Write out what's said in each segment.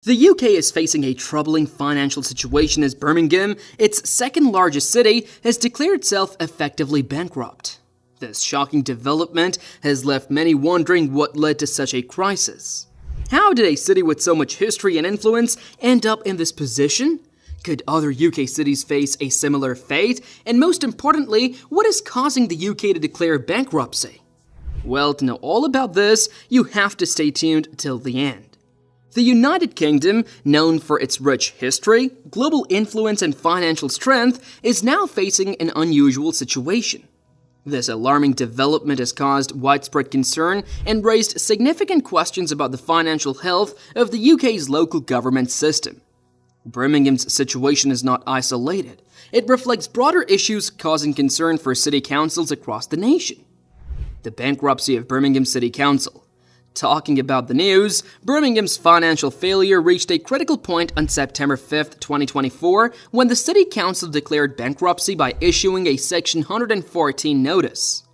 The UK is facing a troubling financial situation as Birmingham, its second largest city, has declared itself effectively bankrupt. This shocking development has left many wondering what led to such a crisis. How did a city with so much history and influence end up in this position? Could other UK cities face a similar fate? And most importantly, what is causing the UK to declare bankruptcy? Well, to know all about this, you have to stay tuned till the end. The United Kingdom, known for its rich history, global influence, and financial strength, is now facing an unusual situation. This alarming development has caused widespread concern and raised significant questions about the financial health of the UK's local government system. Birmingham's situation is not isolated. It reflects broader issues causing concern for city councils across the nation. The bankruptcy of Birmingham City Council. Talking about the news, Birmingham's financial failure reached a critical point on September 5, 2024, when the City Council declared bankruptcy by issuing a Section 114 notice.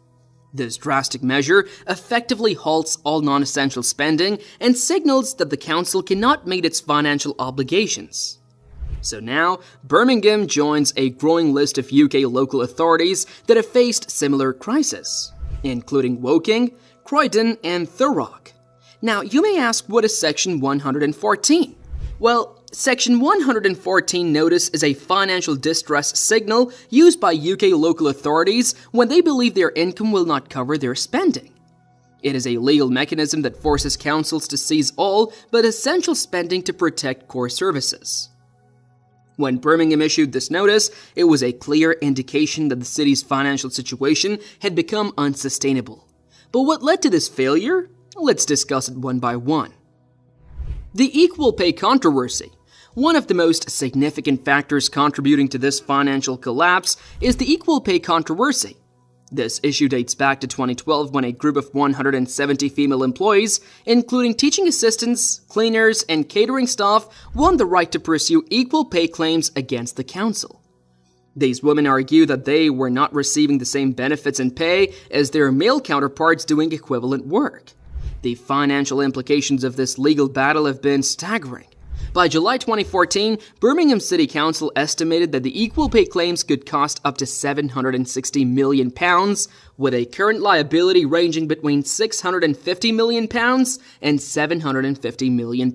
This drastic measure effectively halts all non-essential spending and signals that the council cannot meet its financial obligations. So now, Birmingham joins a growing list of UK local authorities that have faced similar crises, including Woking, Croydon, and Thurrock. Now, you may ask, what is Section 114? Well, Section 114 notice is a financial distress signal used by UK local authorities when they believe their income will not cover their spending. It is a legal mechanism that forces councils to cease all but essential spending to protect core services. When Birmingham issued this notice, it was a clear indication that the city's financial situation had become unsustainable. But what led to this failure? Let's discuss it one by one. The equal pay controversy. One of the most significant factors contributing to this financial collapse is the equal pay controversy. This issue dates back to 2012 when a group of 170 female employees, including teaching assistants, cleaners, and catering staff, won the right to pursue equal pay claims against the council. These women argue that they were not receiving the same benefits and pay as their male counterparts doing equivalent work. The financial implications of this legal battle have been staggering. By July 2014, Birmingham City Council estimated that the equal pay claims could cost up to £760 million, with a current liability ranging between £650 million and £750 million.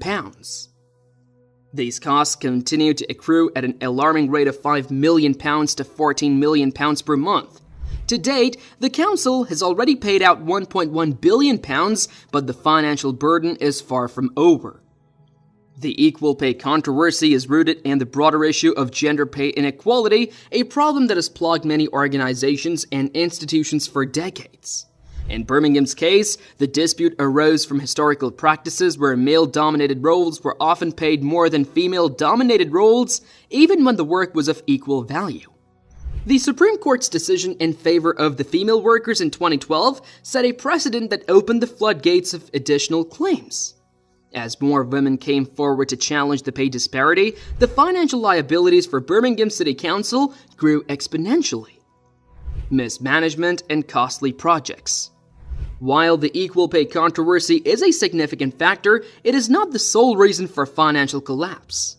These costs continue to accrue at an alarming rate of £5 million to £14 million per month. To date, the council has already paid out £1.1 billion, but the financial burden is far from over. The equal pay controversy is rooted in the broader issue of gender pay inequality, a problem that has plagued many organizations and institutions for decades. In Birmingham's case, the dispute arose from historical practices where male-dominated roles were often paid more than female-dominated roles, even when the work was of equal value. The Supreme Court's decision in favor of the female workers in 2012 set a precedent that opened the floodgates of additional claims. As more women came forward to challenge the pay disparity, the financial liabilities for Birmingham City Council grew exponentially. Mismanagement and costly projects. While the equal pay controversy is a significant factor, it is not the sole reason for financial collapse.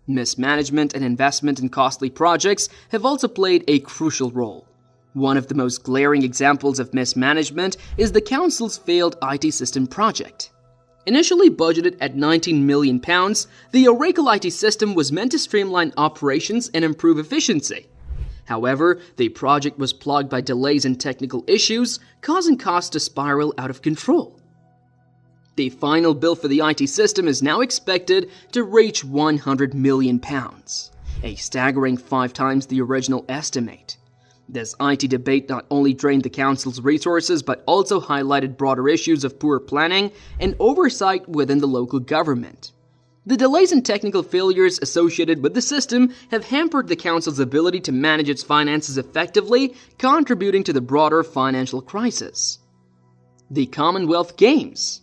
Mismanagement and investment in costly projects have also played a crucial role. One of the most glaring examples of mismanagement is the council's failed IT system project. Initially budgeted at £19 million, the Oracle IT system was meant to streamline operations and improve efficiency. However, the project was plagued by delays and technical issues, causing costs to spiral out of control. The final bill for the IT system is now expected to reach £100 million, a staggering 5 times the original estimate. This IT debate not only drained the council's resources but also highlighted broader issues of poor planning and oversight within the local government. The delays and technical failures associated with the system have hampered the council's ability to manage its finances effectively, contributing to the broader financial crisis. The Commonwealth Games.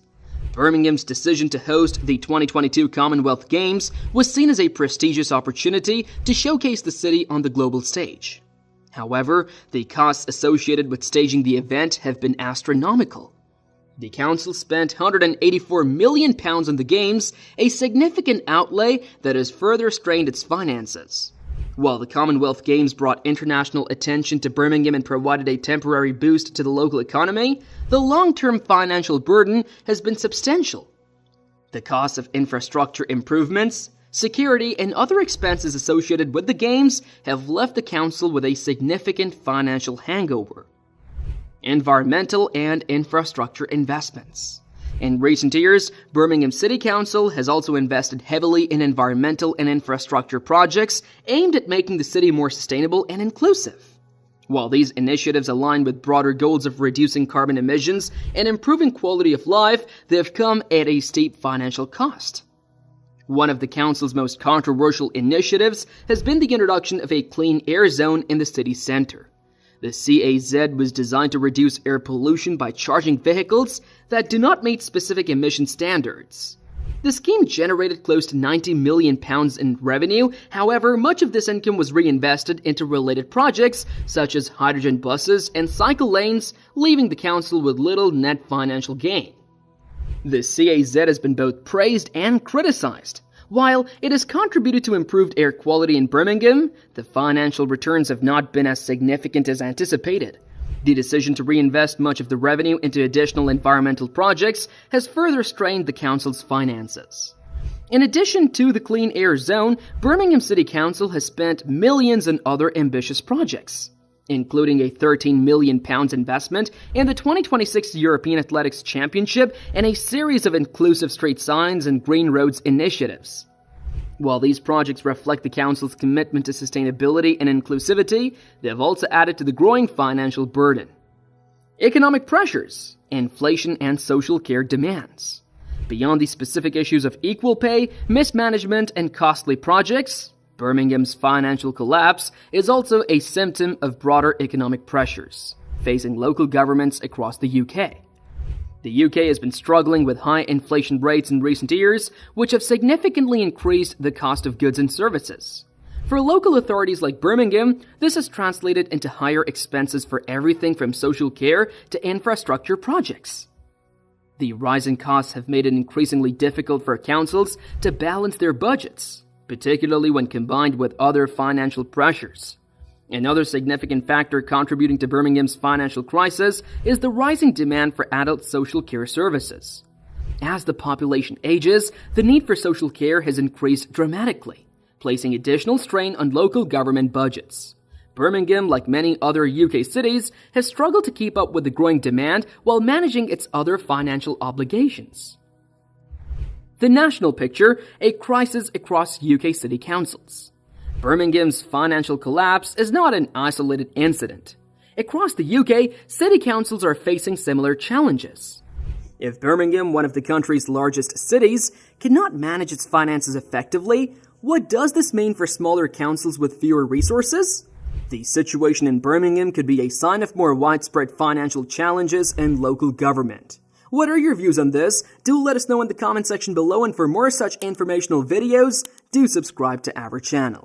Birmingham's decision to host the 2022 Commonwealth Games was seen as a prestigious opportunity to showcase the city on the global stage. However, the costs associated with staging the event have been astronomical. The council spent £184 million on the games, a significant outlay that has further strained its finances. While the Commonwealth Games brought international attention to Birmingham and provided a temporary boost to the local economy, the long-term financial burden has been substantial. The cost of infrastructure improvements, security, and other expenses associated with the Games have left the council with a significant financial hangover. Environmental and infrastructure investments. In recent years, Birmingham City Council has also invested heavily in environmental and infrastructure projects aimed at making the city more sustainable and inclusive. While these initiatives align with broader goals of reducing carbon emissions and improving quality of life, they have come at a steep financial cost. One of the council's most controversial initiatives has been the introduction of a clean air zone in the city center. The CAZ was designed to reduce air pollution by charging vehicles that do not meet specific emission standards. The scheme generated close to £90 million in revenue. However, much of this income was reinvested into related projects such as hydrogen buses and cycle lanes, leaving the council with little net financial gain. The CAZ has been both praised and criticized. While it has contributed to improved air quality in Birmingham, the financial returns have not been as significant as anticipated. The decision to reinvest much of the revenue into additional environmental projects has further strained the council's finances. In addition to the Clean Air Zone, Birmingham City Council has spent millions on other ambitious projects, including a £13 million investment in the 2026 European Athletics Championship and a series of inclusive street signs and green roads initiatives. While these projects reflect the council's commitment to sustainability and inclusivity, they have also added to the growing financial burden. Economic pressures, inflation, and social care demands. Beyond the specific issues of equal pay, mismanagement, and costly projects, Birmingham's financial collapse is also a symptom of broader economic pressures facing local governments across the UK. The UK has been struggling with high inflation rates in recent years, which have significantly increased the cost of goods and services. For local authorities like Birmingham, this has translated into higher expenses for everything from social care to infrastructure projects. The rising costs have made it increasingly difficult for councils to balance their budgets, particularly when combined with other financial pressures. Another significant factor contributing to Birmingham's financial crisis is the rising demand for adult social care services. As the population ages, the need for social care has increased dramatically, placing additional strain on local government budgets. Birmingham, like many other UK cities, has struggled to keep up with the growing demand while managing its other financial obligations. The national picture, a crisis across UK city councils. Birmingham's financial collapse is not an isolated incident. Across the UK, city councils are facing similar challenges. If Birmingham, one of the country's largest cities, cannot manage its finances effectively, what does this mean for smaller councils with fewer resources? The situation in Birmingham could be a sign of more widespread financial challenges in local government. What are your views on this? Do let us know in the comment section below, and for more such informational videos, do subscribe to our channel.